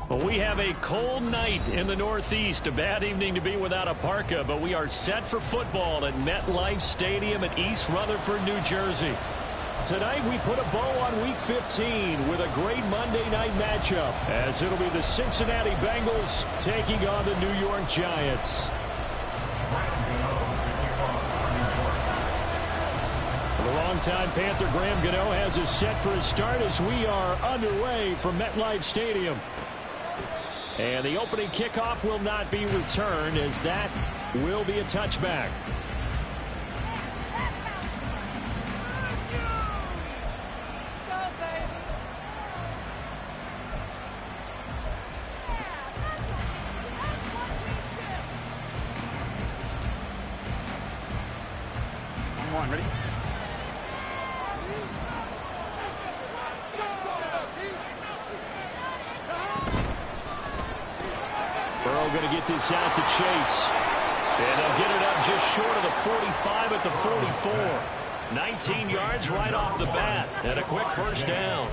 Well, we have a cold night in the Northeast. A bad evening to be without a parka, but we are set for football at MetLife Stadium in East Rutherford, New Jersey. Tonight we put a bow on Week 15 with a great Monday night matchup, as it'll be the Cincinnati Bengals taking on the New York Giants. The longtime Panther Graham Gano has us set for a start as we are underway from MetLife Stadium. And the opening kickoff will not be returned, as that will be a touchback. One, ready? Burrow going to get this out to Chase. And they'll get it up just short of the 45 at the 44. 19 yards right off the bat. And a quick first down.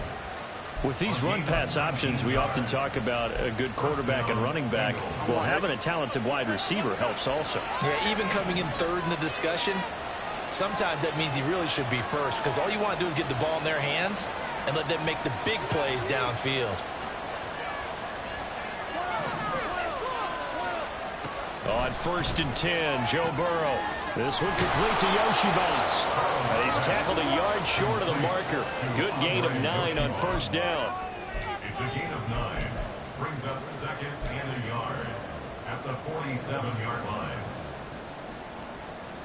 With these run-pass options, we often talk about a good quarterback and running back. Well, having a talented wide receiver helps also. Yeah, even coming in third in the discussion, sometimes that means he really should be first, because all you want to do is get the ball in their hands and let them make the big plays downfield. On 1st and 10, Joe Burrow. This one complete to Yoshibas. He's tackled a yard short of the marker. Good gain of 9 on first down. It's a gain of 9. Brings up 2nd and a yard at the 47-yard line.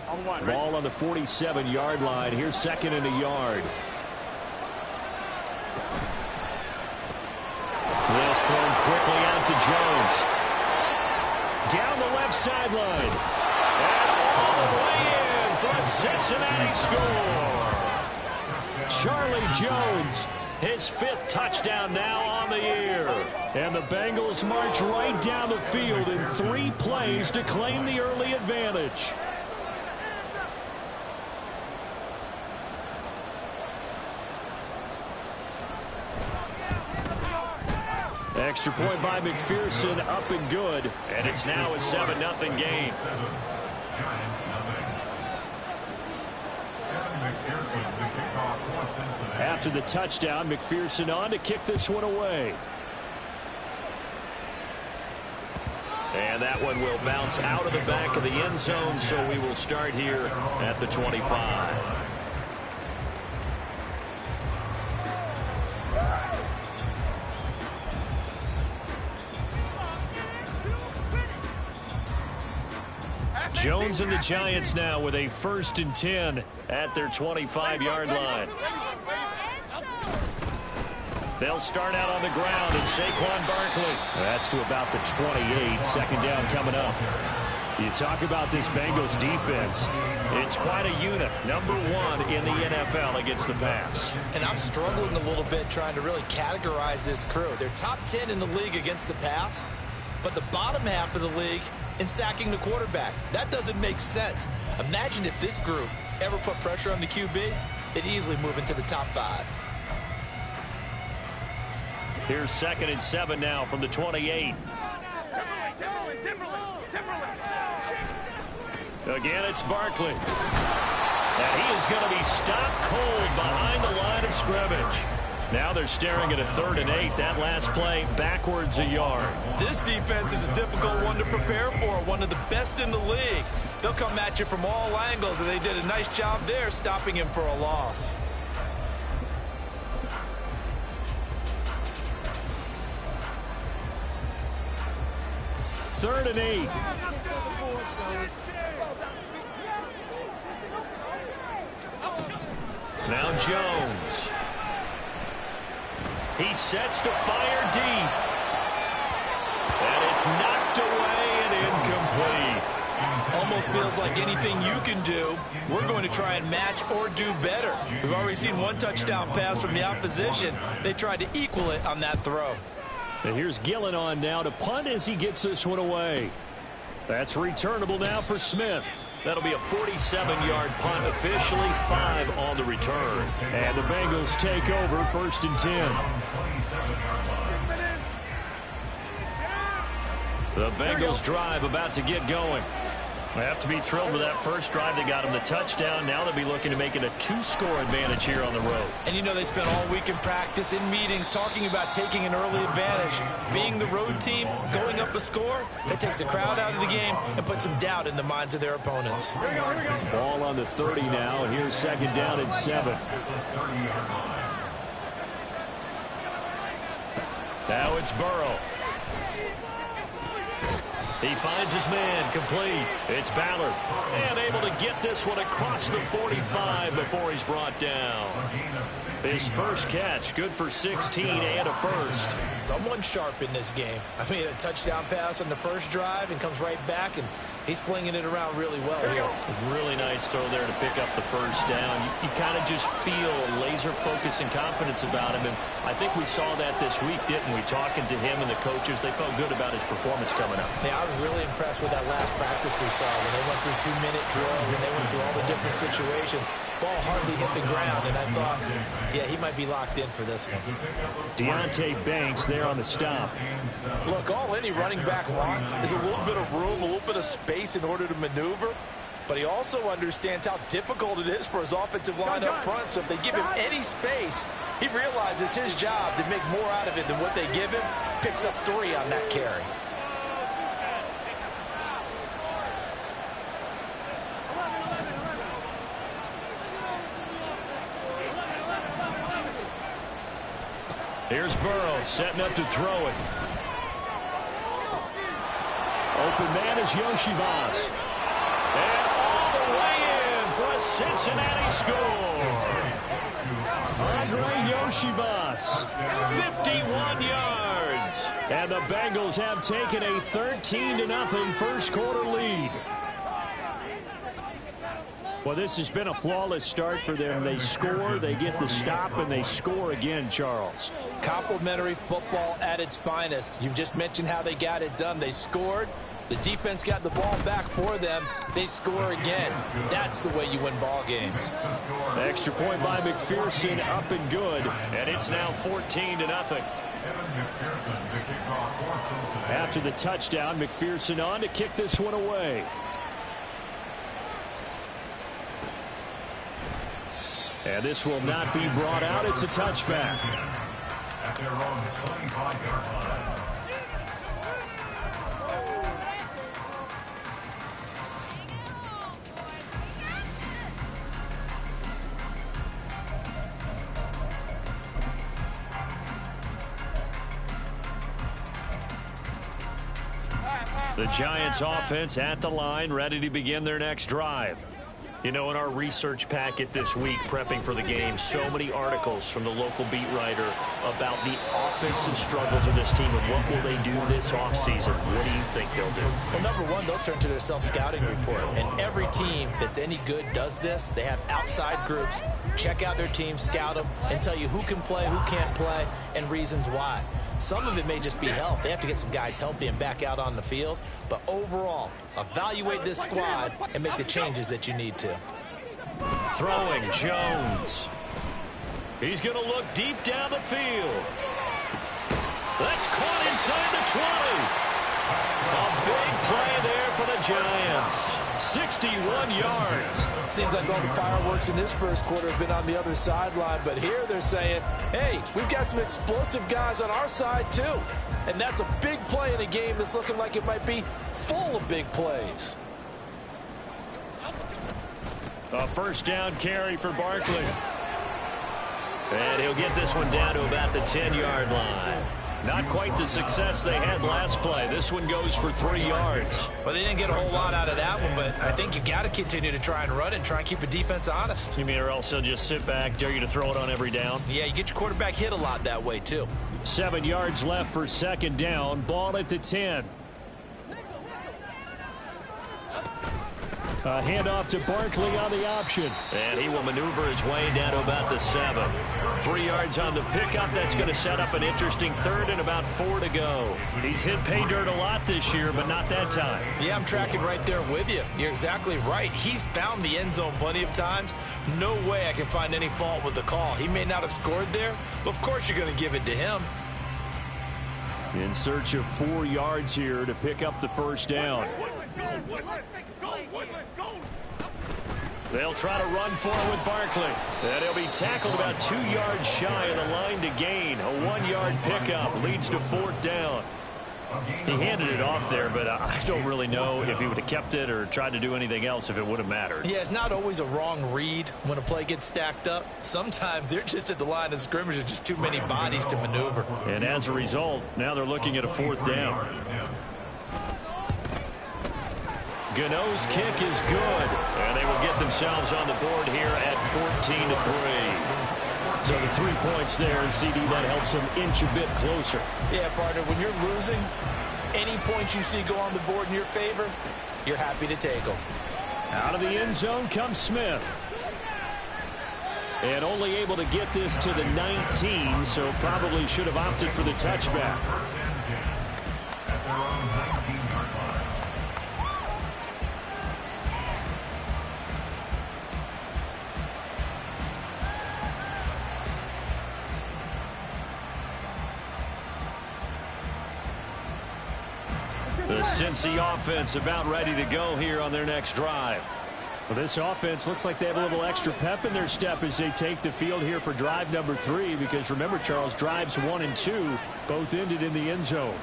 On one, Ball on the 47-yard line. Here's 2nd and a yard. This thrown quickly out to Jones. Down the left sideline. And all the way in for a Cincinnati score. Charlie Jones, his 5th touchdown now on the year. And the Bengals march right down the field in 3 plays to claim the early advantage. Extra point by McPherson, up and good. And it's now a 7-0 game. After the touchdown, McPherson on to kick this one away. And that one will bounce out of the back of the end zone, so we will start here at the 25. Jones and the Giants now with a 1st and 10 at their 25-yard line. They'll start out on the ground, and Saquon Barkley. That's to about the 28. 2nd down coming up. You talk about this Bengals defense. It's quite a unit. Number 1 in the NFL against the pass. And I'm struggling a little bit trying to really categorize this crew. They're top 10 in the league against the pass, but the bottom half of the league in sacking the quarterback. That doesn't make sense. Imagine if this group ever put pressure on the QB, they'd easily move into the top 5. Here's 2nd and 7 now from the 28. Again, it's Barkley. And he is going to be stopped cold behind the line of scrimmage. Now they're staring at a 3rd and 8. That last play backwards a yard. This defense is a difficult one to prepare for. One of the best in the league. They'll come at you from all angles, and they did a nice job there stopping him for a loss. Third and 8. Now Jones. He sets to fire deep. And it's knocked away and incomplete. Almost feels like anything you can do, we're going to try and match or do better. We've already seen one touchdown pass from the opposition. They tried to equal it on that throw. And here's Gillen on now to punt as he gets this one away. That's returnable now for Smith. That'll be a 47-yard punt, officially 5 on the return. And the Bengals take over 1st and 10. The Bengals drive about to get going. They have to be thrilled with that first drive. They got them the touchdown. Now they'll be looking to make it a 2-score advantage here on the road. And you know they spent all week in practice, in meetings, talking about taking an early advantage. Being the road team, going up a score, that takes the crowd out of the game and puts some doubt in the minds of their opponents. Ball on the 30 now, and here's second down and 7. Now it's Burrow. He finds his man, complete. It's Ballard, and able to get this one across the 45 before he's brought down. His first catch, good for 16 and a first. Someone sharp in this game. I mean, a touchdown pass on the first drive and comes right back, and he's flinging it around really well here. Really nice throw there to pick up the first down. You kind of just feel laser focus and confidence about him, and I think we saw that this week, didn't we? Talking to him and the coaches, they felt good about his performance coming up. Yeah, I was really impressed with that last practice we saw when they went through 2-minute drill, when they went through all the different situations. Ball hardly hit the ground, and I thought, yeah, he might be locked in for this one. Deonte Banks there on the stop. Look, all any running back wants is a little bit of room, a little bit of space in order to maneuver, but he also understands how difficult it is for his offensive line up front, so if they give him any space, he realizes his job to make more out of it than what they give him, picks up 3 on that carry. Here's Burrow setting up to throw it. Open man is Yoshivas. And all the way in for a Cincinnati score. Andre Yoshivas, 51 yards. And the Bengals have taken a 13-0 first quarter lead. Well, this has been a flawless start for them. They score, they get the stop, and they score again, Charles. Complimentary football at its finest. You just mentioned how they got it done. They scored. The defense got the ball back for them. They score again. That's the way you win ball games. Extra point by McPherson, up and good. And it's now 14-0. After the touchdown, McPherson on to kick this one away. And this will not be brought out. It's a touchback. At their own 25-yard line. The Giants offense at the line, ready to begin their next drive. You know, in our research packet this week, prepping for the game, so many articles from the local beat writer about the offensive struggles of this team and what will they do this offseason. What do you think they'll do? Well, number one, they'll turn to their self-scouting report. And every team that's any good does this. They have outside groups. Check out their team, scout them, and tell you who can play, who can't play, and reasons why. Some of it may just be health. They have to get some guys healthy and back out on the field. But overall, evaluate this squad and make the changes that you need to. Throwing, Jones. He's going to look deep down the field. That's caught inside the 20. A big play there for the Giants. 61 yards. Seems like all the fireworks in this first quarter have been on the other sideline, but here they're saying, hey, we've got some explosive guys on our side too. And that's a big play in a game that's looking like it might be full of big plays. A first down carry for Barkley. And he'll get this one down to about the 10-yard line. Not quite the success they had last play. This one goes for 3 yards. Well, they didn't get a whole lot out of that one, but I think you got to continue to try and run and try and keep the defense honest. You mean or else they'll just sit back, dare you to throw it on every down? Yeah, you get your quarterback hit a lot that way, too. 7 yards left for second down. Ball at the 10. A handoff to Barkley on the option. And he will maneuver his way down to about the 7. 3 yards on the pickup. That's going to set up an interesting third and about 4 to go. He's hit pay dirt a lot this year, but not that time. Yeah, I'm tracking right there with you. You're exactly right. He's found the end zone plenty of times. No way I can find any fault with the call. He may not have scored there, but of course you're going to give it to him. In search of 4 yards here to pick up the first down. They'll try to run forward with Barkley. And he'll be tackled about 2 yards shy of the line to gain. A 1-yard pickup leads to 4th down. He handed it off there, but I don't really know if he would have kept it or tried to do anything else if it would have mattered. Yeah, it's not always a wrong read when a play gets stacked up. Sometimes they're just at the line of scrimmage with just too many bodies to maneuver. And as a result, now they're looking at a 4th down. Gano's kick is good, and they will get themselves on the board here at 14-3. So the 3 points there, and CD, that helps them inch a bit closer. Yeah, partner, when you're losing, any points you see go on the board in your favor, you're happy to take them. Out of the end zone comes Smith. And only able to get this to the 19, so probably should have opted for the touchback. At their own 19-yard line. The Cincy offense about ready to go here on their next drive. Well, this offense looks like they have a little extra pep in their step as they take the field here for drive number 3, because remember, Charles, drives 1 and 2 both ended in the end zone.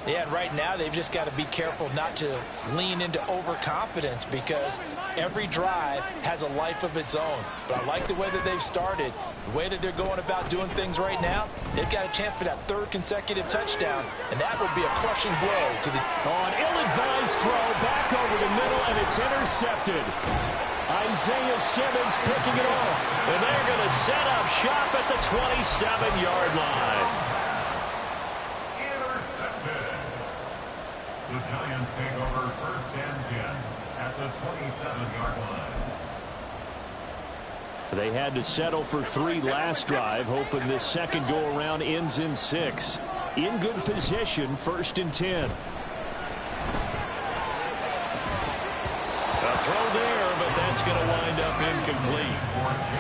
Yeah, and right now they've just got to be careful not to lean into overconfidence, because every drive has a life of its own. But I like the way that they've started, the way that they're going about doing things right now. They've got a chance for that 3rd consecutive touchdown, and that would be a crushing blow to the... Oh, an ill-advised throw back over the middle, and it's intercepted. Isaiah Simmons picking it off, and they're going to set up shop at the 27-yard line. The Giants take over 1st and 10 at the 27-yard line. They had to settle for 3 last drive, hoping this second go-around ends in 6. In good position, 1st and 10. A throw there, but that's going to wind up incomplete.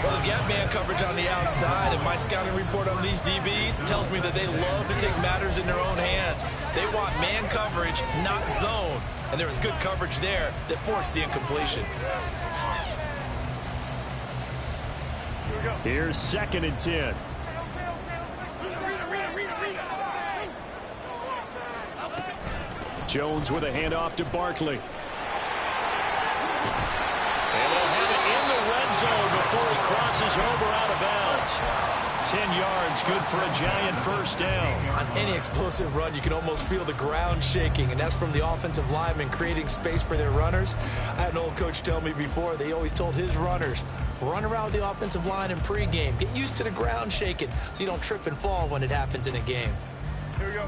Well, they've got man coverage on the outside, and my scouting report on these DBs tells me that they love to take matters in their own hands. They want man coverage, not zone. And there was good coverage there that forced the incompletion. Here's 2nd and 10. Jones with a handoff to Barkley. And they'll have it in the red zone before he crosses over out of bounds. 10 yards, good for a Giant 1st down. On any explosive run, you can almost feel the ground shaking, and that's from the offensive linemen creating space for their runners. I had an old coach tell me before, they always told his runners, run around the offensive line in pregame. Get used to the ground shaking so you don't trip and fall when it happens in a game. Here we go.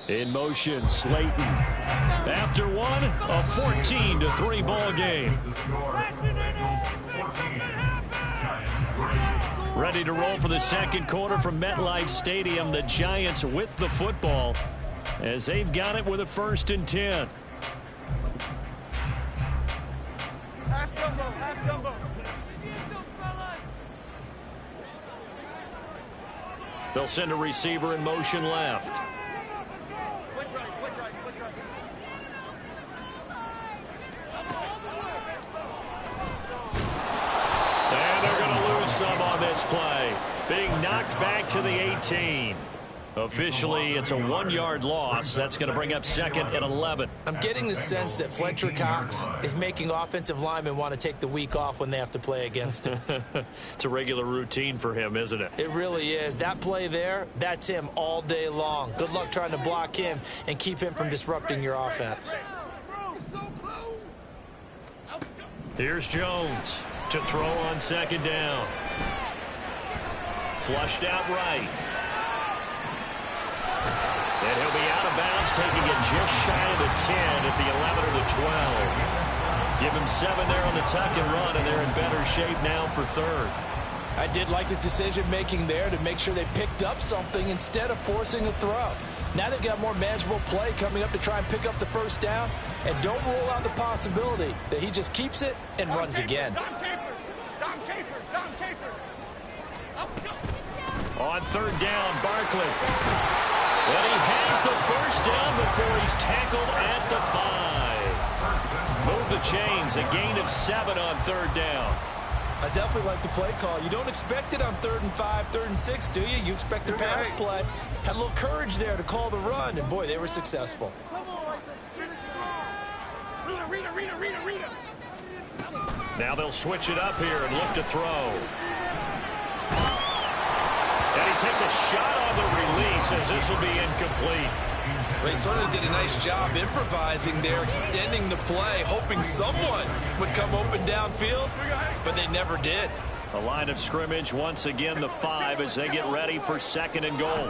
In motion, Slayton. After one, a 14-3 ball game. Ready to roll for the second quarter from MetLife Stadium. The Giants with the football as they've got it with a 1st and 10. Half jumbo. They'll send a receiver in motion left. Some on this play, being knocked back to the 18. Officially, it's a 1-yard loss. That's going to bring up 2nd and 11. I'm getting the sense that Fletcher Cox is making offensive linemen want to take the week off when they have to play against him. It's a regular routine for him, isn't it? It really is. That play there, that's him all day long. Good luck trying to block him and keep him from disrupting your offense. Here's Jones to throw on 2nd down. Flushed out right. And he'll be out of bounds, taking it just shy of the 10 at the 11 or the 12. Give him 7 there on the tuck and run, and they're in better shape now for 3rd. I did like his decision-making there to make sure they picked up something instead of forcing a throw. Now they've got more manageable play coming up to try and pick up the 1st down, and don't rule out the possibility that he just keeps it and runs again. On third down, Barkley. But he has the first down before he's tackled at the 5. Move the chains, a gain of 7 on third down. I definitely like the play call. You don't expect it on 3rd and 5, 3rd and 6, do you? You expect a pass play. Had a little courage there to call the run, and boy, they were successful. Now they'll switch it up here and look to throw. And he takes a shot on the release as this will be incomplete. Well, he sort of did a nice job improvising there, extending the play, hoping someone would come open downfield, but they never did. The line of scrimmage once again the 5 as they get ready for 2nd and goal.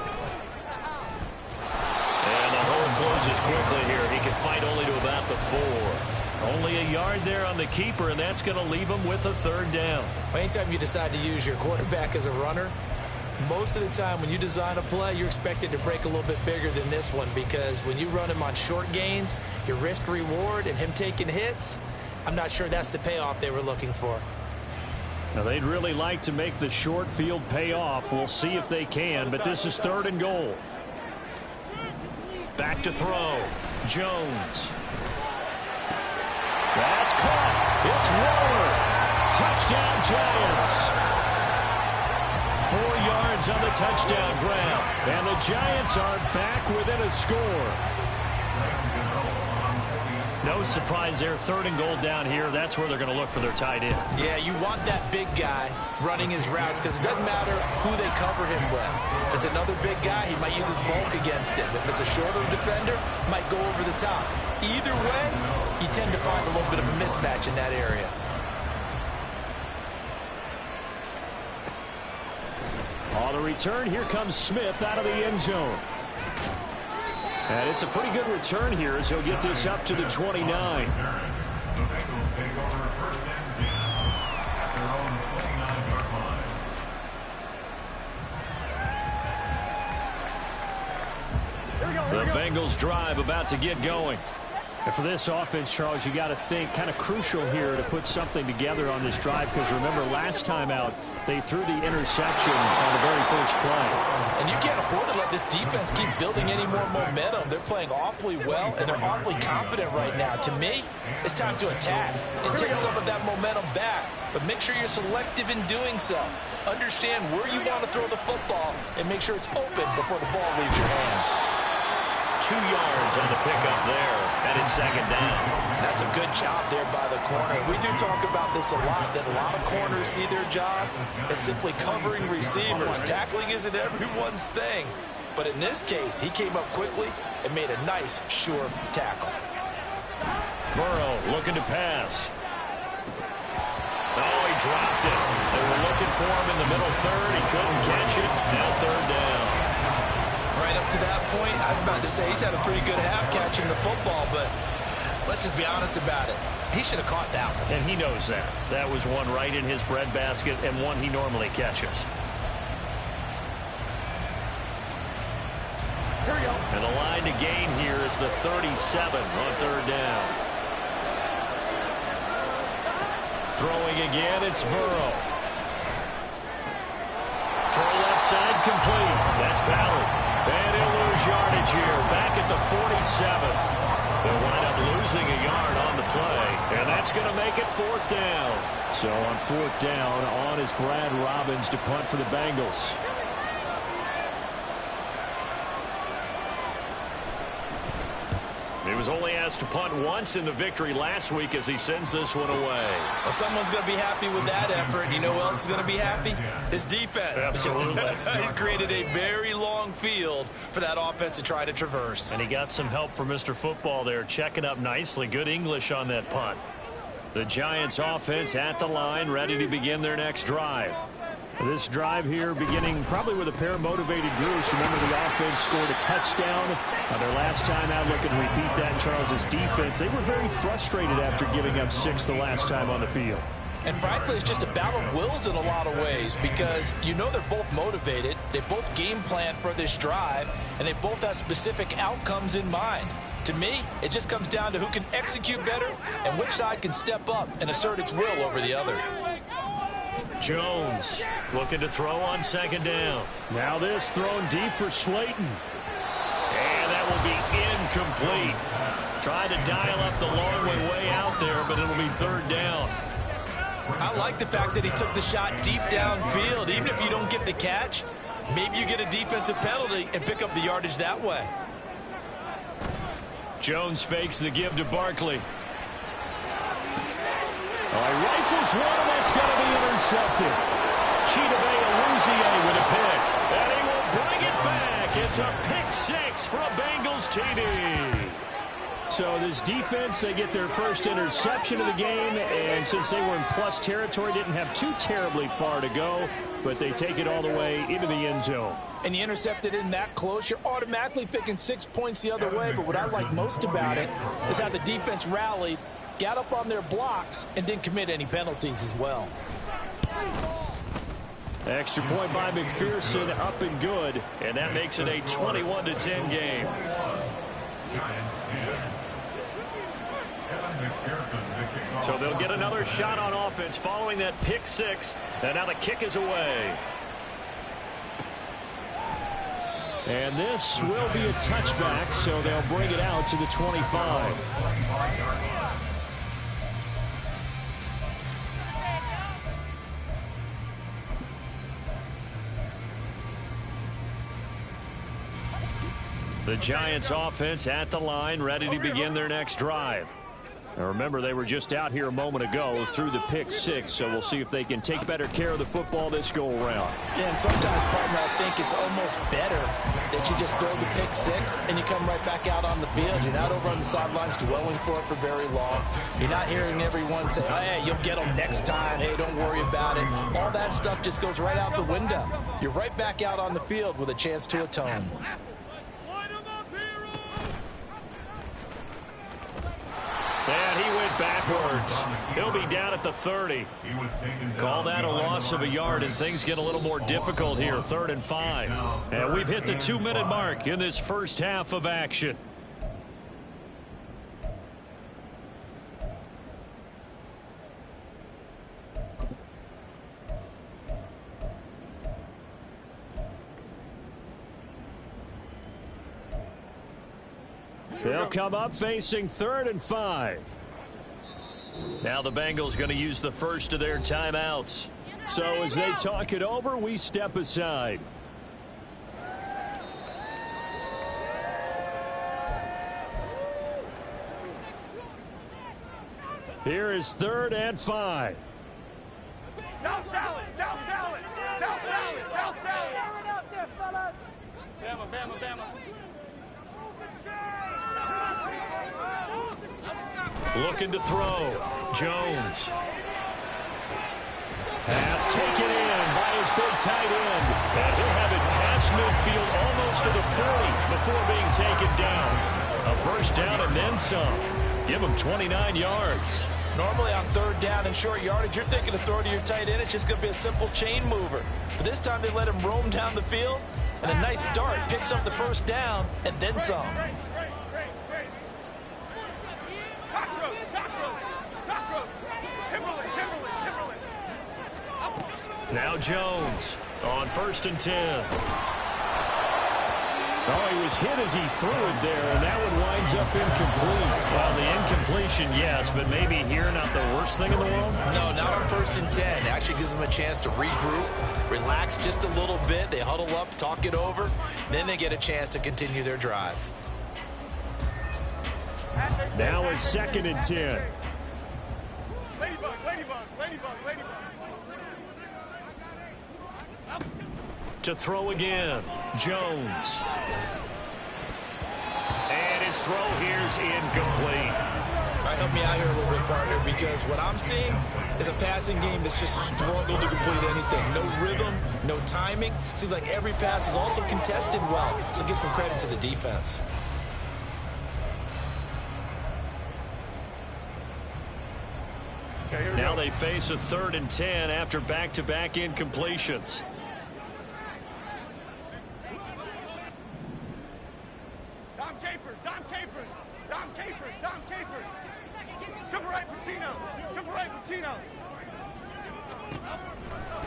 And the hole closes quickly here. He can fight only to about the 4. Only a yard there on the keeper, and that's going to leave him with a 3rd down. Anytime you decide to use your quarterback as a runner, most of the time when you design a play, you're expected to break a little bit bigger than this one, because when you run him on short gains, your risk reward and him taking hits, I'm not sure that's the payoff they were looking for. Now they'd really like to make the short field pay off. We'll see if they can, but this is 3rd and goal. Back to throw. Jones. That's caught. It's Waller. Touchdown Giants. 4 yards on the touchdown grab. And the Giants are back within a score. No surprise there. 3rd and goal down here. That's where they're going to look for their tight end. Yeah, you want that big guy running his routes, because it doesn't matter who they cover him with. If it's another big guy, he might use his bulk against him. If it's a shorter defender, might go over the top. Either way, you tend to find a little bit of a mismatch in that area. On the return, here comes Smith out of the end zone. And it's a pretty good return here as he'll get this up to the 29. The Bengals take over 1st and 10 at their own 29-yard line. The Bengals drive about to get going. And for this offense, Charles, you got to think kind of crucial here to put something together on this drive, because remember last time out they threw the interception on the very first play. And you can't afford to let this defense keep building any more momentum. They're playing awfully well, and they're awfully confident right now. To me, it's time to attack and take some of that momentum back. But make sure you're selective in doing so. Understand where you want to throw the football and make sure it's open before the ball leaves your hands. 2 yards on the pickup there, and it's 2nd down. That's a good job there by the corner. We do talk about this a lot, that a lot of corners see their job as simply covering receivers. Tackling isn't everyone's thing. But in this case, he came up quickly and made a nice, sure tackle. Burrow looking to pass. Oh, he dropped it. They were looking for him in the middle 3rd. He couldn't catch it. Now 3rd down. Right up to that point, I was about to say he's had a pretty good half catching the football, but let's just be honest about it. He should have caught that one. And he knows that. That was one right in his breadbasket and one he normally catches. Here we go. And the line to gain here is the 37 on 3rd down. Throwing again, it's Burrow. Throw left side complete. That's Ballard. And he'll lose yardage here. Back at the 47. They'll wind up losing a yard on the play. And that's going to make it 4th down. So on 4th down, on is Brad Robbins to punt for the Bengals. He was only asked to punt once in the victory last week as he sends this one away. Well, someone's going to be happy with that effort. You know who else is going to be happy? His defense. Absolutely. He's created a very long field for that offense to try to traverse. And he got some help from Mr. Football there, checking up nicely. Good English on that punt. The Giants offense at the line, ready to begin their next drive. This drive here beginning probably with a pair of motivated groups. Remember, the offense scored a touchdown. Their last time out, looking to repeat that in Charles's defense. They were very frustrated after giving up 6 the last time on the field. And frankly, it's just a battle of wills in a lot of ways, because you know they're both motivated. They both game plan for this drive, and they both have specific outcomes in mind. To me, it just comes down to who can execute better and which side can step up and assert its will over the other. Jones looking to throw on second down. Now this thrown deep for Slayton. And that will be incomplete. Trying to dial up the long way out there, but it'll be third down. I like the fact that he took the shot deep downfield. Even if you don't get the catch, maybe you get a defensive penalty and pick up the yardage that way. Jones fakes the give to Barkley. Rifles one, and that's going to be intercepted. Chidobe Awuzie with a pick. And he will bring it back. It's a pick six for a Bengals TD. So this defense, they get their first interception of the game, and since they were in plus territory, didn't have too terribly far to go, but they take it all the way into the end zone. And you intercepted in that close, you're automatically picking 6 points the other way, but what I like most about it is how the defense rallied, got up on their blocks, and didn't commit any penalties as well. Extra point by McPherson, up and good, and that makes it a 21-10 game. So they'll get another shot on offense following that pick six, and now the kick is away. And this will be a touchback, so they'll bring it out to the 25. The Giants offense at the line, ready to begin their next drive. Now remember, they were just out here a moment ago through the pick six, so we'll see if they can take better care of the football this go around. Yeah, and sometimes, partner, I think it's almost better that you just throw the pick six and you come right back out on the field. You're not over on the sidelines dwelling for it for very long. You're not hearing everyone say, oh, hey, you'll get them next time. Hey, don't worry about it. All that stuff just goes right out the window. You're right back out on the field with a chance to atone. And he went backwards. He'll be down at the 30. Call that a loss of a yard, and things get a little more difficult here. 3rd and 5. And we've hit the 2-minute mark in this first half of action. They'll come up facing 3rd and 5. Now the Bengals going to use the first of their timeouts. So as they talk it over, we step aside. Here is 3rd and 5. South salad, South salad, South salad, South salad. Out there, fellas. Bama, Bama, Bama. Looking to throw. Jones. Pass taken in by his big tight end. And he'll have it past midfield almost to the 40 before being taken down. A first down and then some. Give him 29 yards. Normally on 3rd down and short yardage, you're thinking of throw to your tight end. It's just going to be a simple chain mover. But this time they let him roam down the field. And a nice dart picks up the first down and then some. Now Jones on 1st and 10. Oh, he was hit as he threw it there, and that one winds up incomplete. Well, the incompletion, yes, but maybe here not the worst thing in the world? No, not on 1st and 10. It actually gives them a chance to regroup, relax just a little bit. They huddle up, talk it over. Then they get a chance to continue their drive. Now a 2nd and 10. Ladybug, ladybug, ladybug, ladybug. To throw again, Jones. And his throw here's incomplete. All right, help me out here a little bit, partner, because what I'm seeing is a passing game that's just struggled to complete anything. No rhythm, no timing. Seems like every pass is also contested well, so give some credit to the defense. Now they face a 3rd and 10 after back-to-back incompletions.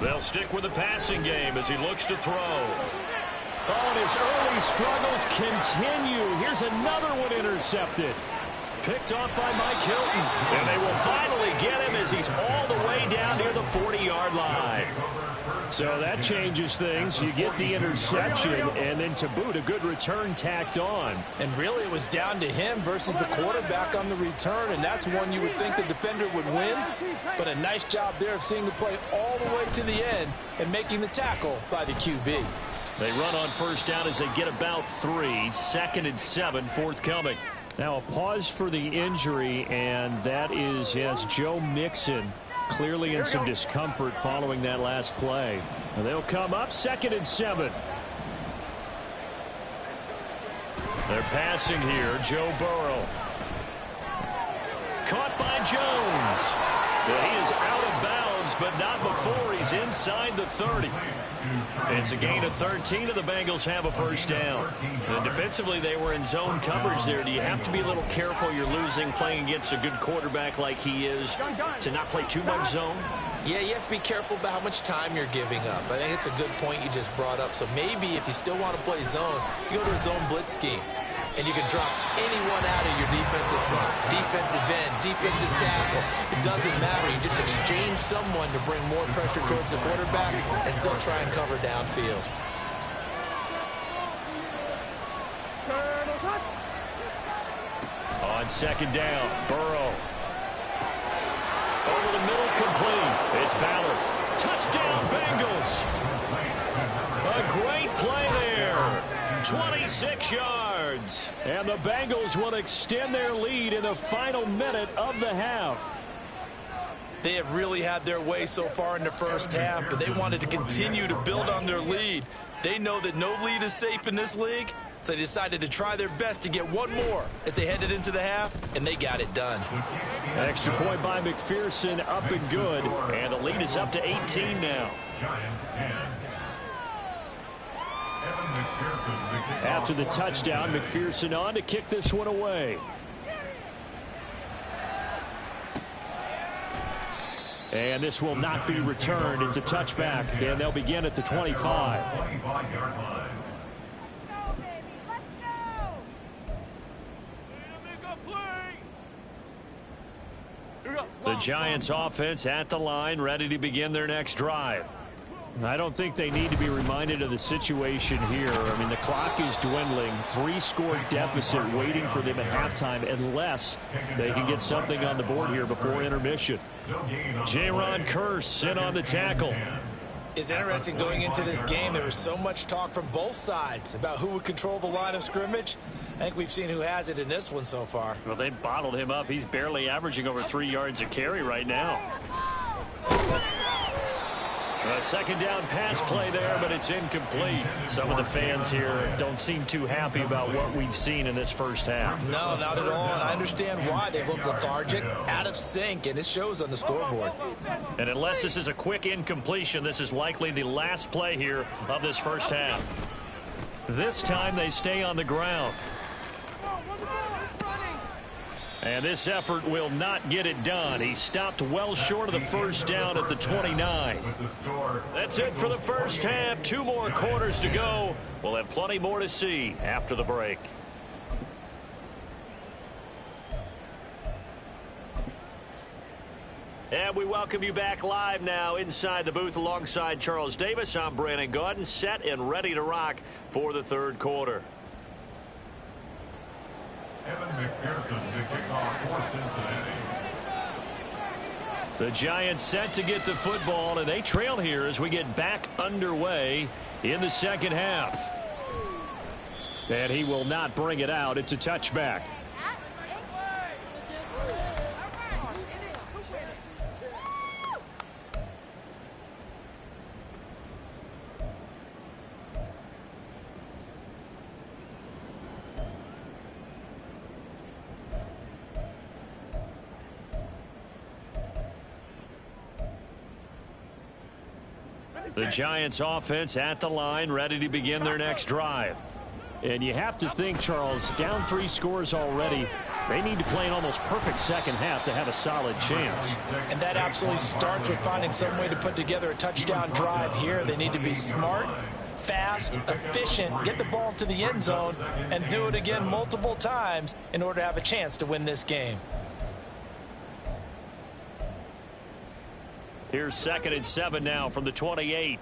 They'll stick with the passing game as he looks to throw. Oh, and his early struggles continue. Here's another one intercepted. Picked off by Mike Hilton. And they will finally get him as he's all the way down near the 40-yard line. So that changes things. You get the interception, and then to boot, a good return tacked on. And really, it was down to him versus the quarterback on the return, and that's one you would think the defender would win. But a nice job there of seeing the play all the way to the end and making the tackle by the QB. They run on first down as they get about 3. 2nd and 7, forthcoming. Now a pause for the injury, and that is, yes, Joe Mixon. Clearly in some discomfort following that last play. And they'll come up 2nd and 7. They're passing here. Joe Burrow. Caught by Jones. And he is out of bounds, but not before he's inside the 30. It's a gain of 13, and the Bengals have a first down. And defensively, they were in zone coverage there. Do you have to be a little careful? You're losing playing against a good quarterback like he is to not play too much zone? Yeah, you have to be careful about how much time you're giving up. I think it's a good point you just brought up. So maybe if you still want to play zone, you go to a zone blitz scheme. And you can drop anyone out of your defensive front, defensive end, defensive tackle. It doesn't matter. You just exchange someone to bring more pressure towards the quarterback and still try and cover downfield. On 2nd down, Burrow. Over the middle, complete. It's Ballard. Touchdown, Bengals. A great play there. 26 yards. And the Bengals will extend their lead in the final minute of the half. They have really had their way so far in the first half, but they wanted to continue to build on their lead. They know that no lead is safe in this league, so they decided to try their best to get one more as they headed into the half, and they got it done. Extra point by McPherson, up and good. And the lead is up to 18 now. After the touchdown, McPherson on to kick this one away. And this will not be returned. It's a touchback, and they'll begin at the 25. The Giants offense at the line, ready to begin their next drive. I don't think they need to be reminded of the situation here. I mean, the clock is dwindling. 3-score deficit waiting for them at halftime unless they can get something on the board here before intermission. Jaron Kearse in on the tackle. It's interesting going into this game. There was so much talk from both sides about who would control the line of scrimmage. I think we've seen who has it in this one so far. Well, they bottled him up. He's barely averaging over 3 yards a carry right now. A 2nd down pass play there, but it's incomplete. Some of the fans here don't seem too happy about what we've seen in this first half. No, not at all, and I understand why. They've looked lethargic, out of sync, and it shows on the scoreboard. And unless this is a quick incompletion, this is likely the last play here of this first half. This time they stay on the ground. And this effort will not get it done. He stopped well short of the first down at the 29. That's it for the first half. 2 more quarters to go. We'll have plenty more to see after the break. And we welcome you back live now inside the booth alongside Charles Davis. I'm Brandon Gaudin, set and ready to rock for the 3rd quarter. Evan McPherson to kick off for Cincinnati. The Giants set to get the football, and they trail here as we get back underway in the 2nd half. And he will not bring it out. It's a touchback. The Giants offense at the line, ready to begin their next drive. And you have to think, Charles, down 3 scores already. They need to play an almost perfect second half to have a solid chance. And that absolutely starts with finding some way to put together a touchdown drive here. They need to be smart, fast, efficient, get the ball to the end zone, and do it again multiple times in order to have a chance to win this game. Here's 2nd and 7 now from the 28.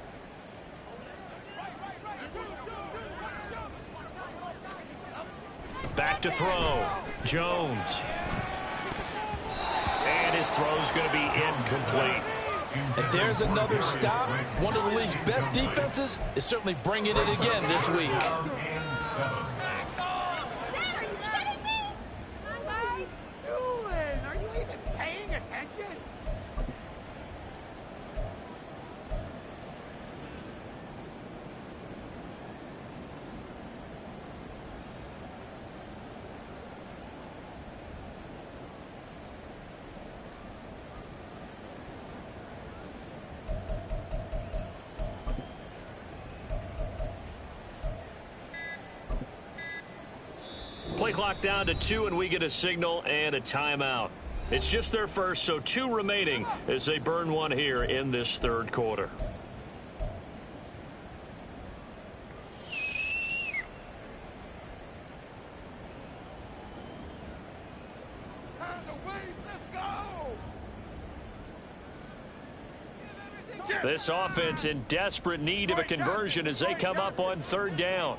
Back to throw. Jones. And his throw's going to be incomplete. And there's another stop. One of the league's best defenses is certainly bringing it again this week. Are you even paying attention? Play clock down to 2, and we get a signal and a timeout. It's just their first, so 2 remaining as they burn one here in this 3rd quarter. This offense in desperate need of a conversion as they come up on 3rd down.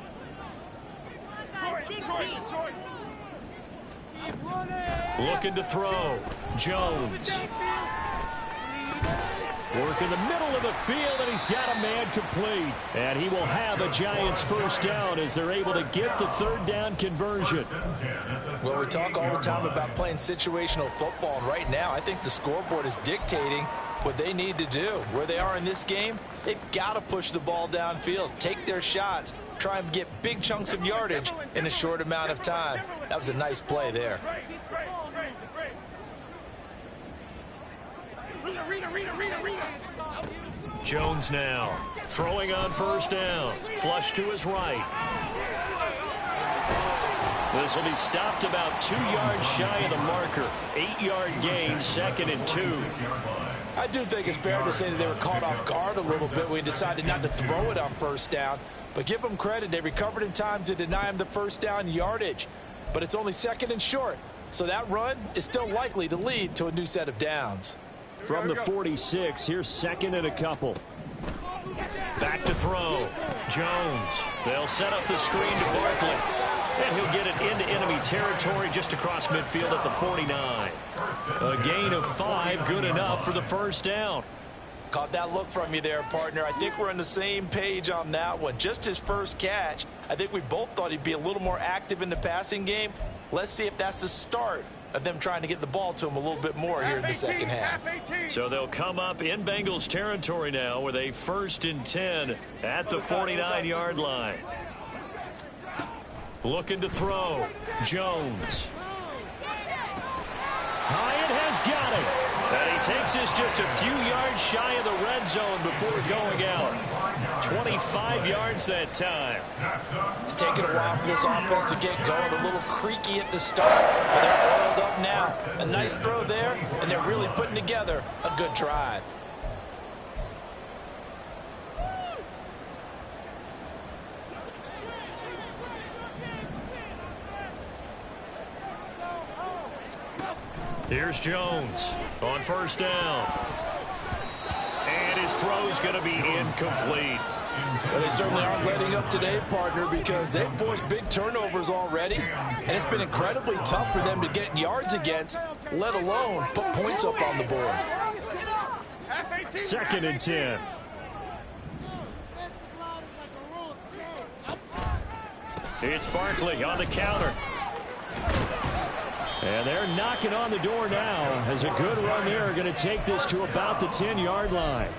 Looking to throw. Jones. Working the middle of the field, and he's got a man complete. And he will have a Giants first down as they're able to get the 3rd down conversion. Well, we talk all the time about playing situational football, and right now I think the scoreboard is dictating what they need to do. Where they are in this game, they've got to push the ball downfield, take their shots, try and get big chunks of yardage in a short amount of time. That was a nice play there. Jones now throwing on 1st down. Flush to his right. This will be stopped about 2 yards shy of the marker. 8-yard gain, 2nd and 2. I do think it's fair to say that they were caught off guard a little bit when we decided not to throw it on 1st down. But give them credit. They recovered in time to deny him the 1st down yardage. But it's only 2nd and short. So that run is still likely to lead to a new set of downs. From the 46, here's 2nd and a couple. Back to throw. Jones. They'll set up the screen to Barkley. And he'll get it into enemy territory just across midfield at the 49. A gain of 5, good enough for the 1st down. Caught that look from you there, partner. I think we're on the same page on that one. Just his first catch. I think we both thought he'd be a little more active in the passing game. Let's see if that's the start of them trying to get the ball to him a little bit more here in the second half. So they'll come up in Bengals territory now with a 1st and 10 at the 49-yard line. Looking to throw. Jones. Hyatt has got it. And he takes this just a few yards shy of the red zone before going out. 25 yards that time. It's taken a while for this offense to get going. A little creaky at the start, but they're oiled up now. A nice throw there, and they're really putting together a good drive. Here's Jones on 1st down. And his throw's going to be incomplete. Well, they certainly aren't letting up today, partner, because they've forced big turnovers already. And it's been incredibly tough for them to get yards against, let alone put points up on the board. 2nd and 10. It's Barkley on the counter. And they're knocking on the door now as a good run there are going to take this to about the 10-yard line.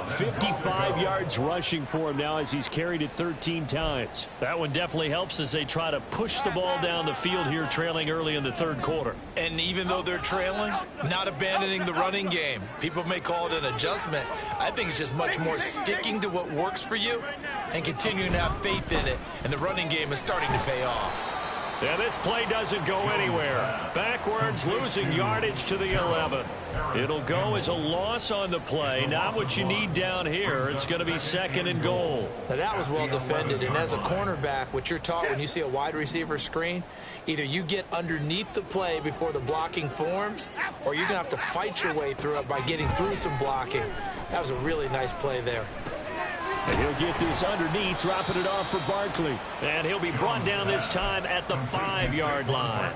55 yards rushing for him now as he's carried it 13 times. That one definitely helps as they try to push the ball down the field here, trailing early in the third quarter. And even though they're trailing, not abandoning the running game. People may call it an adjustment. I think it's just much more sticking to what works for you and continuing to have faith in it. And the running game is starting to pay off. Yeah, this play doesn't go anywhere. Backwards, losing yardage to the 11. It'll go as a loss on the play. Not what you need down here. It's going to be 2nd and goal. Now, that was well defended. And as a cornerback, what you're taught when you see a wide receiver screen, either you get underneath the play before the blocking forms, or you're going to have to fight your way through it by getting through some blocking. That was a really nice play there. And he'll get this underneath, dropping it off for Barkley. And he'll be brought down this time at the 5-yard line.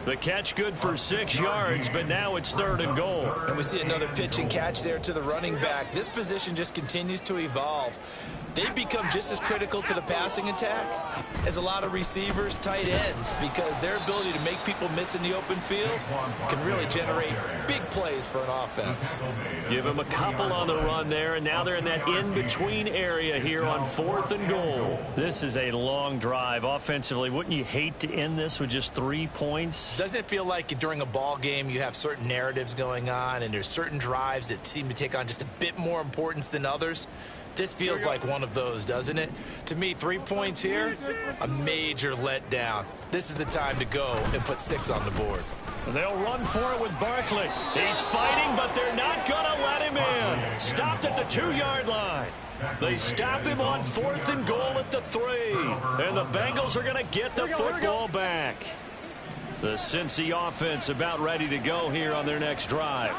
The catch good for 6 yards, but now it's 3rd and goal. And we see another pitch and catch there to the running back. This position just continues to evolve. They become just as critical to the passing attack as a lot of receivers, tight ends, because their ability to make people miss in the open field can really generate big plays for an offense. Give him a couple on the run there, and now they're in that in-between area here on 4th and goal. This is a long drive offensively. Wouldn't you hate to end this with just 3 points? Doesn't it feel like during a ball game you have certain narratives going on and there's certain drives that seem to take on just a bit more importance than others? This feels like one of those, doesn't it? To me, 3 points here, a major letdown. This is the time to go and put 6 on the board. They'll run for it with Barkley. He's fighting, but they're not going to let him in. Stopped at the 2-yard line. They stop him on 4th and goal at the 3. And the Bengals are going to get the football back. The Cincy offense about ready to go here on their next drive.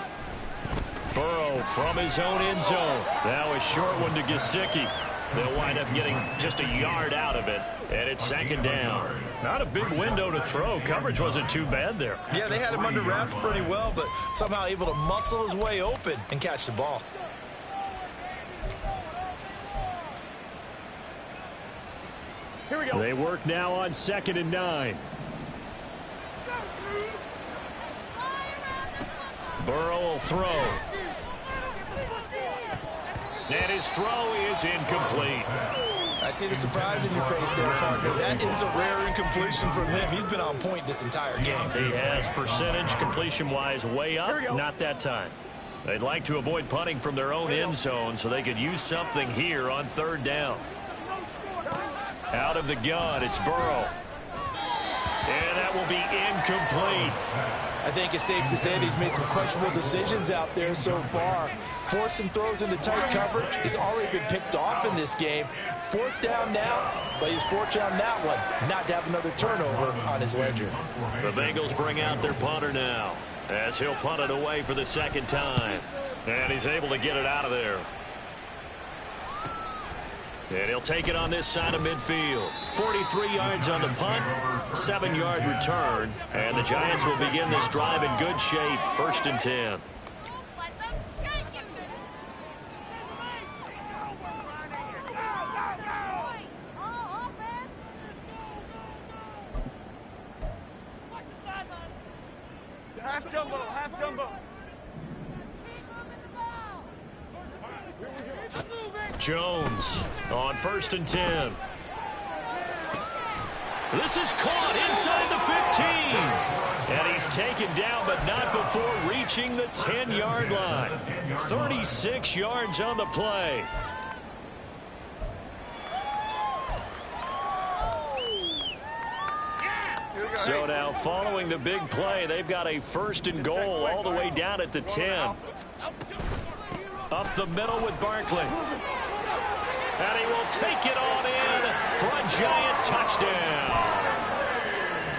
Burrow from his own end zone. Now a short one to Gesicki. They'll wind up getting just a yard out of it, and it's 2nd down. Not a big window to throw. Coverage wasn't too bad there. Yeah, they had him under wraps pretty well, but somehow able to muscle his way open and catch the ball. Here we go. They work now on 2nd and 9. Burrow will throw. And his throw is incomplete. I see the surprise in your face there, partner. That is a rare incompletion from him. He's been on point this entire game. He has percentage completion-wise way up. Not that time. They'd like to avoid punting from their own end zone so they could use something here on 3rd down. Out of the gun, it's Burrow. And that will be incomplete. I think it's safe to say that he's made some questionable decisions out there so far. Forced some throws into tight coverage. He's already been picked off in this game. 4th down now, but he was fortunate on that one not to have another turnover on his ledger. The Bengals bring out their punter now as he'll punt it away for the 2nd time. And he's able to get it out of there. And he'll take it on this side of midfield. 43 yards on the punt, 7-yard return. And the Giants will begin this drive in good shape, 1st and 10. Half jumbo, half jumbo. Jones on 1st and 10. This is caught inside the 15. And he's taken down, but not before reaching the 10-yard line. 36 yards on the play. So now following the big play, they've got a 1st and goal all the way down at the 10. Up the middle with Barkley. And he will take it on in for a Giant touchdown.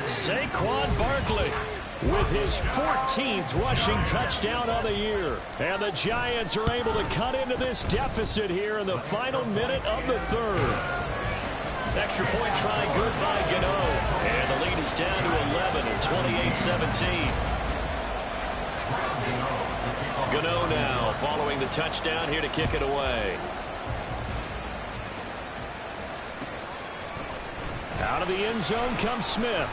Saquon Barkley with his 14th rushing touchdown of the year. And the Giants are able to cut into this deficit here in the final minute of the 3rd. Extra point try good by Gano. And the lead is down to 11 at 28-17. Gano now following the touchdown here to kick it away. Out of the end zone comes Smith.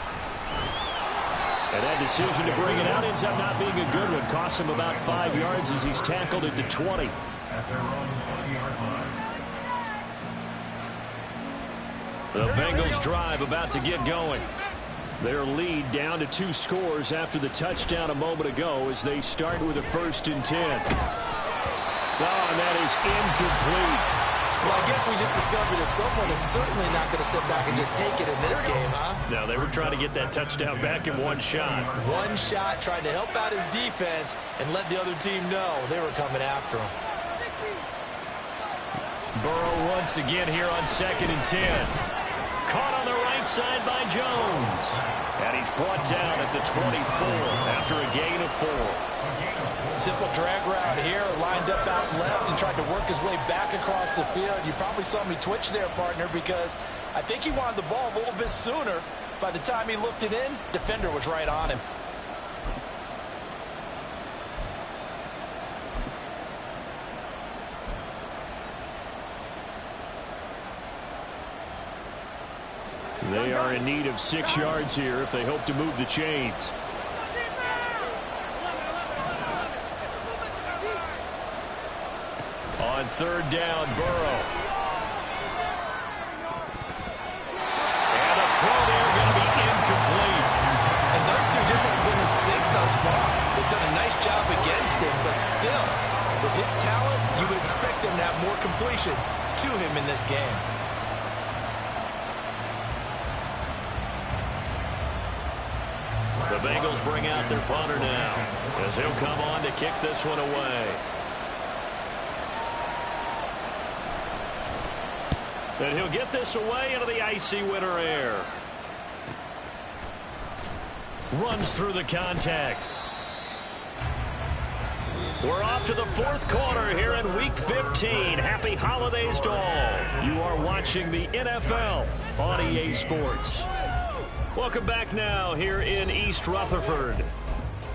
And that decision to bring it out ends up not being a good one. Costs him about 5 yards as he's tackled at the 20. At their own 20-yard line. The Bengals drive about to get going. Their lead down to 2 scores after the touchdown a moment ago as they start with a 1st and 10. Oh, and that is incomplete. Well, I guess we just discovered that someone is certainly not going to sit back and just take it in this game, huh? No, they were trying to get that touchdown back in one shot. One shot, trying to help out his defense and let the other team know they were coming after him. Burrow once again here on 2nd and 10. Caught on the right side by Jones. And he's brought down at the 24 after a gain of 4. Simple drag route here, lined up out left and tried to work his way back across the field. You probably saw me twitch there, partner, because I think he wanted the ball a little bit sooner. By the time he looked it in, defender was right on him. They are in need of 6 yards here if they hope to move the chains. On 3rd down, Burrow. And a throw there going to be incomplete. And those two just haven't been in sync thus far. They've done a nice job against him, but still, with his talent, you would expect them to have more completions to him in this game. The Bengals bring out their punter now as he'll come on to kick this one away. And he'll get this away into the icy winter air. Runs through the contact. We're off to the 4th quarter here in Week 15. Happy holidays to all. You are watching the NFL on EA Sports. Welcome back now here in East Rutherford.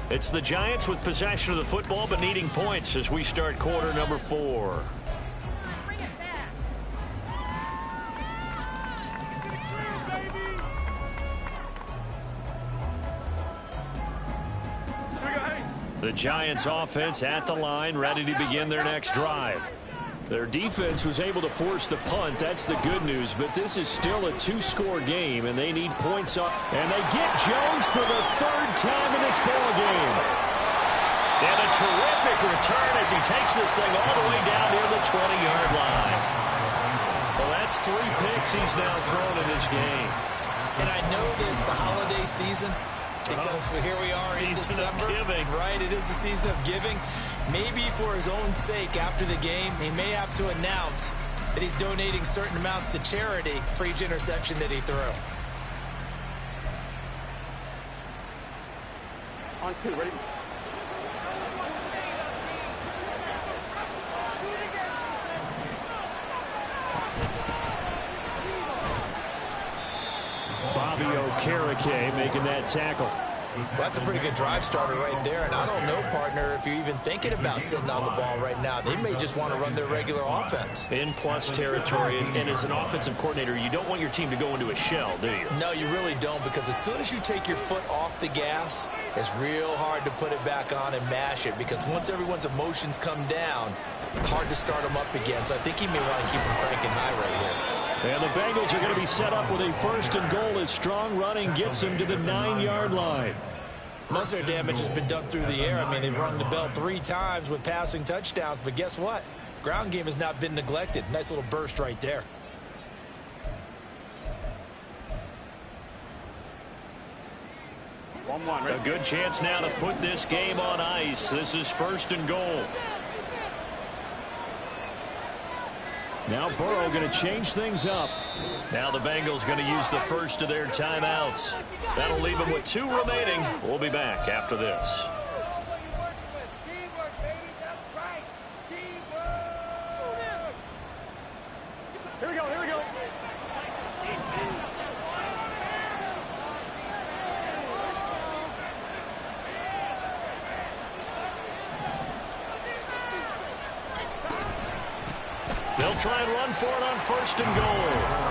It's the Giants with possession of the football but needing points as we start quarter number 4. The Giants offense at the line, ready to begin their next drive. Their defense was able to force the punt. That's the good news, but this is still a 2-score game, and they need points up. And they get Jones for the 3rd time in this ball game. And a terrific return as he takes this thing all the way down near the 20-yard line. Well, that's 3 picks he's now thrown in this game. And I know this, the holiday season, because here we are in December. Right, it is the season of giving. Maybe for his own sake after the game, he may have to announce that he's donating certain amounts to charity for each interception that he threw. On 2, ready? Bobby Okereke making that tackle. Well, that's a pretty good drive starter right there. And I don't know, partner, if you're even thinking about sitting on the ball right now. They may just want to run their regular offense. In plus territory, and as an offensive coordinator, you don't want your team to go into a shell, do you? No, you really don't, because as soon as you take your foot off the gas, it's real hard to put it back on and mash it, because once everyone's emotions come down, hard to start them up again. So I think he may want to keep them cranking high right here. And the Bengals are going to be set up with a 1st and goal as strong running gets them to the 9-yard line. Most of their damage has been done through the air. I mean, they've rung the bell 3 times with passing touchdowns, but guess what? Ground game has not been neglected. Nice little burst right there. A good chance now to put this game on ice. This is 1st and goal. Now Burrow going to change things up. Now the Bengals going to use the first of their timeouts. That'll leave them with 2 remaining. We'll be back after this. Here we go, here we go. They'll try and run for it on 1st and goal.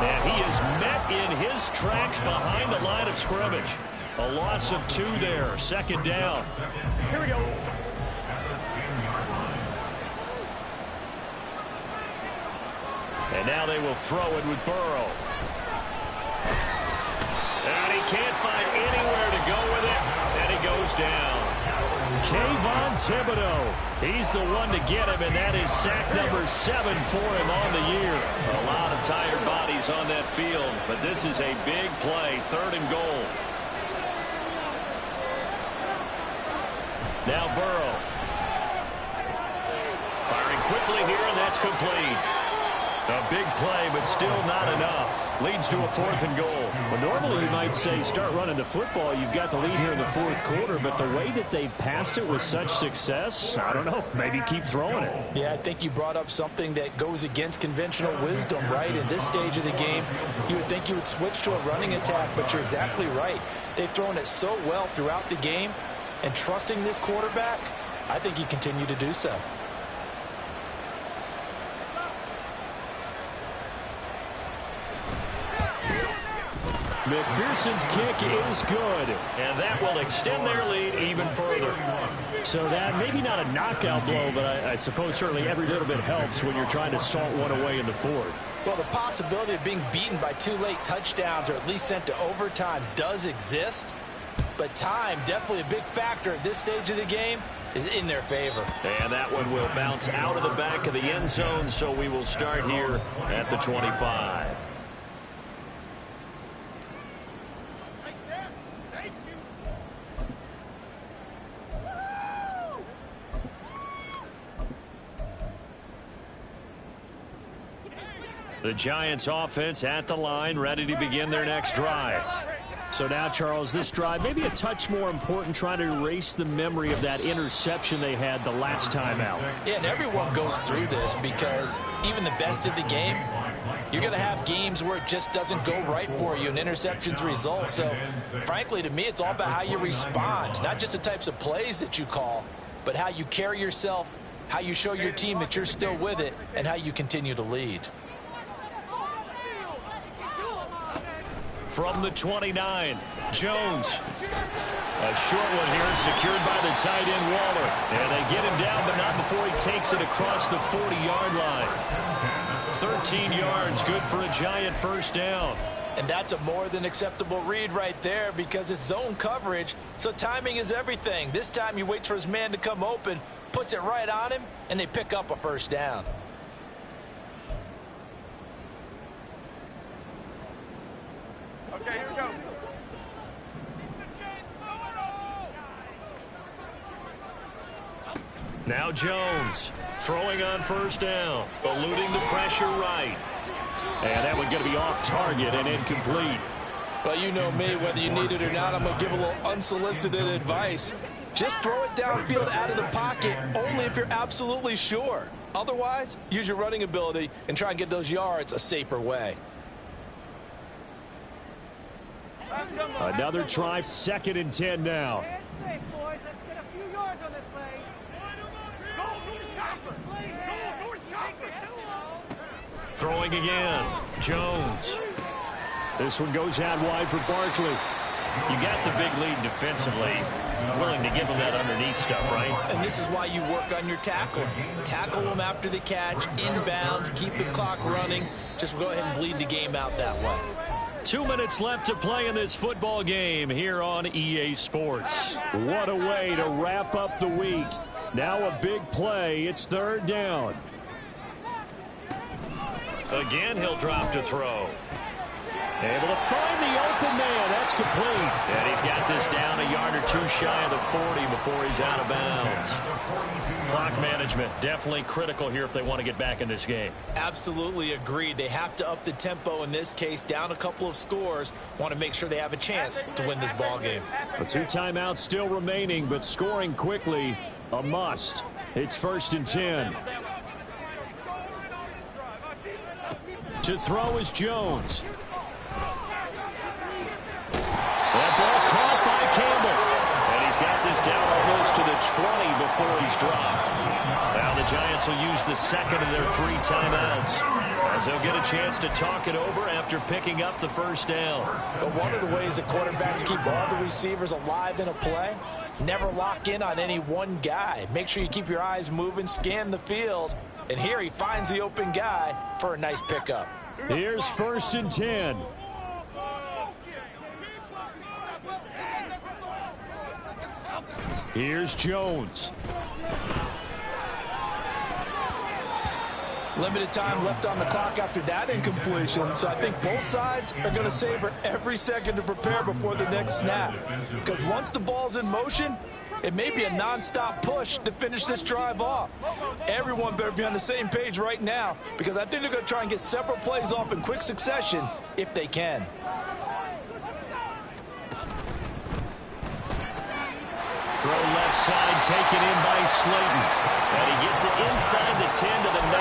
And he is met in his tracks behind the line of scrimmage. A loss of 2 there. Second down. Here we go. And now they will throw it with Burrow. And he can't find anywhere to go with it. And he goes down. Kayvon Thibodeau. He's the one to get him, and that is sack number 7 for him on the year. A lot of tired bodies on that field, but this is a big play. 3rd and goal. Now Burrow. Firing quickly here, and that's complete. A big play, but still not enough. Leads to a 4th and goal. Well, normally you might say start running the football. You've got the lead here in the 4th quarter, but the way that they've passed it with such success, I don't know, maybe keep throwing it. Yeah, I think you brought up something that goes against conventional wisdom, right? In this stage of the game, you would think you would switch to a running attack, but you're exactly right. They've thrown it so well throughout the game, and trusting this quarterback, I think you continue to do so. McPherson's kick is good. And that will extend their lead even further. So that maybe not a knockout blow, but I suppose certainly every little bit helps when you're trying to salt one away in the 4th. Well, the possibility of being beaten by 2 late touchdowns or at least sent to overtime does exist. But time, definitely a big factor at this stage of the game, is in their favor. And that one will bounce out of the back of the end zone, so we will start here at the 25. The Giants offense at the line, ready to begin their next drive. So now, Charles, this drive maybe a touch more important, trying to erase the memory of that interception they had the last time out. Yeah, and everyone goes through this because even the best of the game, you're going to have games where it just doesn't go right for you and interceptions result. So, frankly, to me, it's all about how you respond, not just the types of plays that you call, but how you carry yourself, how you show your team that you're still with it, and how you continue to lead. From the 29, Jones. A short one here, secured by the tight end Waller. And they get him down, but not before he takes it across the 40-yard line. 13 yards, good for a Giant first down. And that's a more than acceptable read right there because it's zone coverage, so timing is everything. This time he waits for his man to come open, puts it right on him, and they pick up a first down. Okay, here we go. Now Jones throwing on first down, eluding the pressure right. And that one going to be off target and incomplete. Well, you know me, whether you need it or not, I'm going to give a little unsolicited advice. Just throw it downfield out of the pocket only if you're absolutely sure. Otherwise, use your running ability and try and get those yards a safer way. Another try, 2nd and 10 now. Safe, boys. Let's get a few yards on this play. Go, Throwing again, Jones. This one goes out wide for Barkley. You got the big lead defensively. Willing to give them that underneath stuff, right? And this is why you work on your tackling. Tackle them after the catch, inbounds, keep the clock running. Just go ahead and bleed the game out that way. 2 minutes left to play in this football game here on EA Sports. What a way to wrap up the week. Now a big play. It's 3rd down. Again, he'll drop to throw. Able to find the open man. That's complete. And he's got this down a yard or 2 shy of the 40 before he's out of bounds. Clock management definitely critical here if they want to get back in this game. Absolutely agreed. They have to up the tempo in this case, down a couple of scores. Want to make sure they have a chance to win this ball game. The 2 timeouts still remaining, but scoring quickly, a must. It's 1st and 10. To throw is Jones. That ball caught by Campbell. And he's got this down almost to the 20 before he's dropped. Now the Giants will use the 2nd of their 3 timeouts. as they'll get a chance to talk it over after picking up the first down. But one of the ways that quarterbacks keep all the receivers alive in a play, never lock in on any one guy. Make sure you keep your eyes moving, scan the field, and here he finds the open guy for a nice pickup. Here's 1st and 10. Here's Jones. Limited time left on the clock after that incompletion, so I think both sides are going to savor every second to prepare before the next snap. Because once the ball's in motion, it may be a nonstop push to finish this drive off. Everyone better be on the same page right now, because I think they're going to try and get several plays off in quick succession if they can. Throw left side, taken in by Slayton. And he gets it inside the 10 to the 9.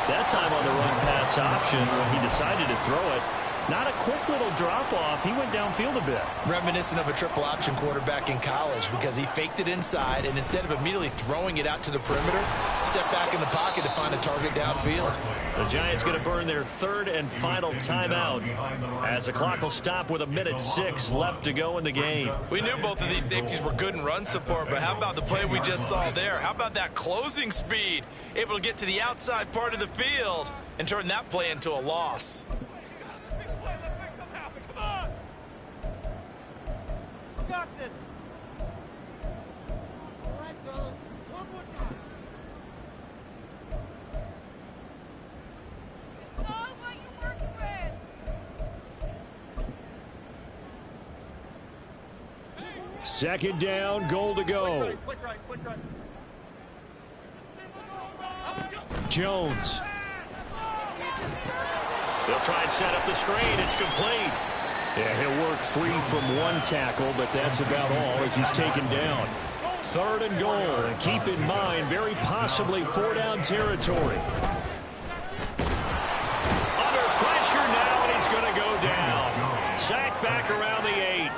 That time on the run pass option when he decided to throw it. Not a quick little drop-off. He went downfield a bit. Reminiscent of a triple option quarterback in college because he faked it inside, and instead of immediately throwing it out to the perimeter, stepped back in the pocket to find a target downfield. The Giants going to burn their 3rd and final timeout as the clock will stop with 1:06 left to go in the game. We knew both of these safeties were good in run support, but how about the play we just saw there? How about that closing speed? Able to get to the outside part of the field and turn that play into a loss. Got this. All right, fellas. One more time. It's all what you're working with. 2nd down, goal to go. Quick right. Jones. They'll try and set up the screen. It's complete. Yeah, he'll work free from one tackle, but that's about all as he's taken down. 3rd and goal, and keep in mind, very possibly 4-down territory. Under pressure now, and he's going to go down. Sacked back around the 8.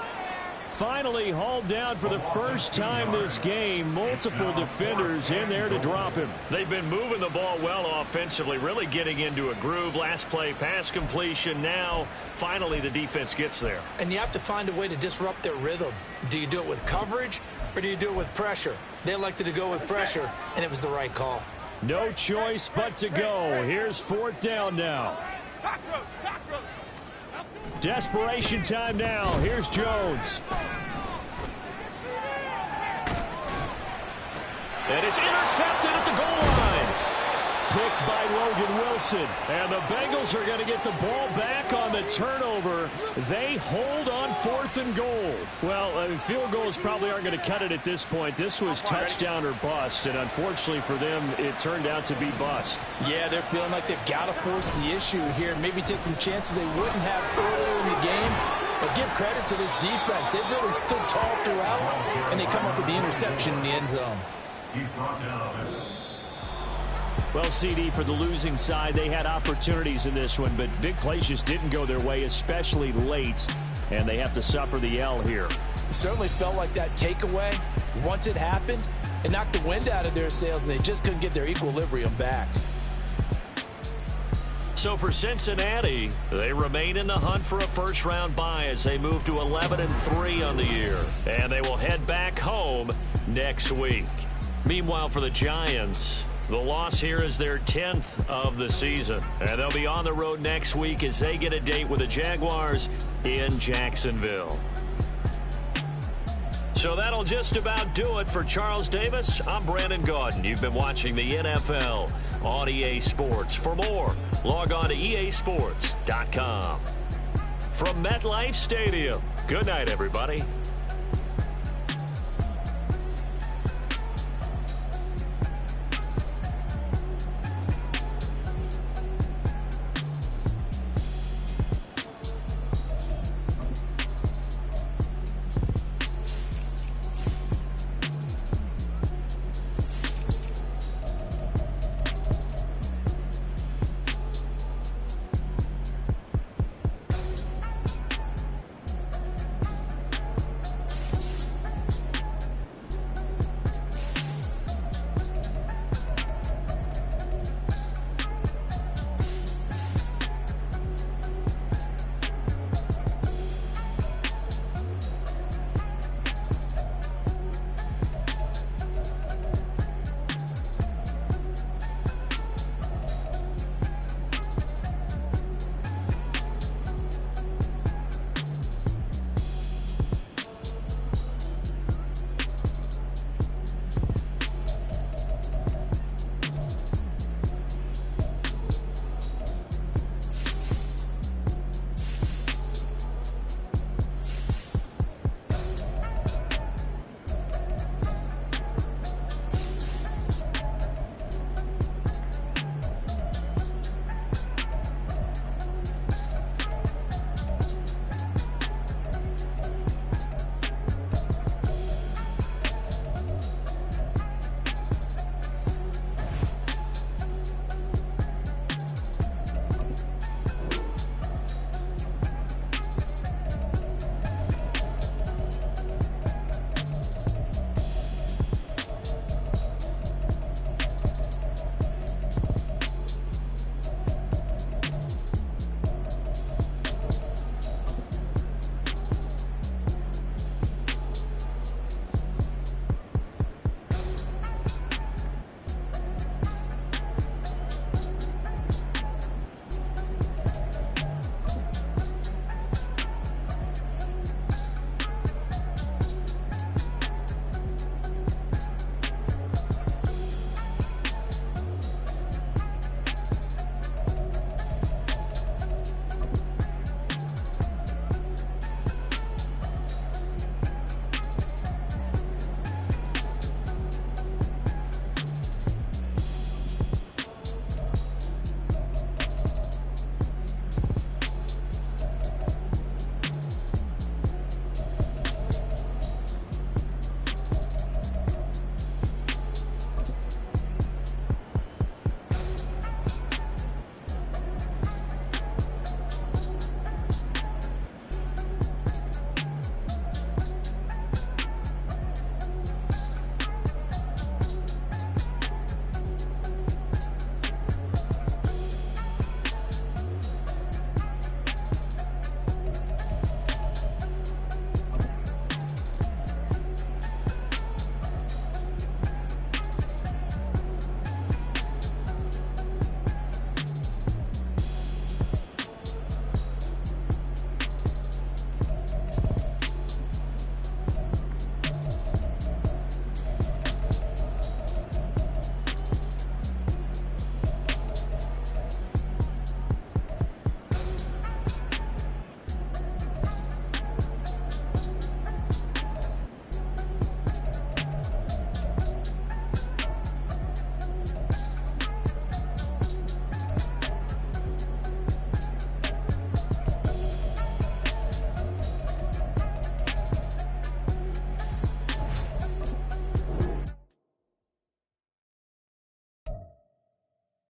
Finally hauled down for the first time this game. Multiple defenders in there to drop him. They've been moving the ball well offensively, really getting into a groove. Last play, pass completion. Now, finally, the defense gets there. And you have to find a way to disrupt their rhythm. Do you do it with coverage, or do you do it with pressure? They elected to go with pressure, and it was the right call. No choice but to go. Here's 4th down now. Desperation time now. Here's Jones. And it's intercepted at the goal line. Picked by Logan Wilson. And the Bengals are going to get the ball back on the turnover. They hold on 4th and goal. Well, field goals probably aren't going to cut it at this point. This was touchdown or bust, and unfortunately for them, it turned out to be bust. Yeah, they're feeling like they've got to force the issue here and maybe take some chances they wouldn't have earlier in the game. But give credit to this defense. They've really stood tall throughout, and they come up with the interception in the end zone. He's brought down. Well, CD, for the losing side, they had opportunities in this one, but big plays just didn't go their way, especially late, and they have to suffer the L here. It certainly felt like that takeaway, once it happened, it knocked the wind out of their sails, and they just couldn't get their equilibrium back. So for Cincinnati, they remain in the hunt for a first-round bye as they move to 11-3 on the year, and they will head back home next week. Meanwhile, for the Giants, the loss here is their 10th of the season, and they'll be on the road next week as they get a date with the Jaguars in Jacksonville. So that'll just about do it for Charles Davis. I'm Brandon Gaudin. You've been watching the NFL on EA Sports. For more, log on to easports.com. From MetLife Stadium, good night, everybody.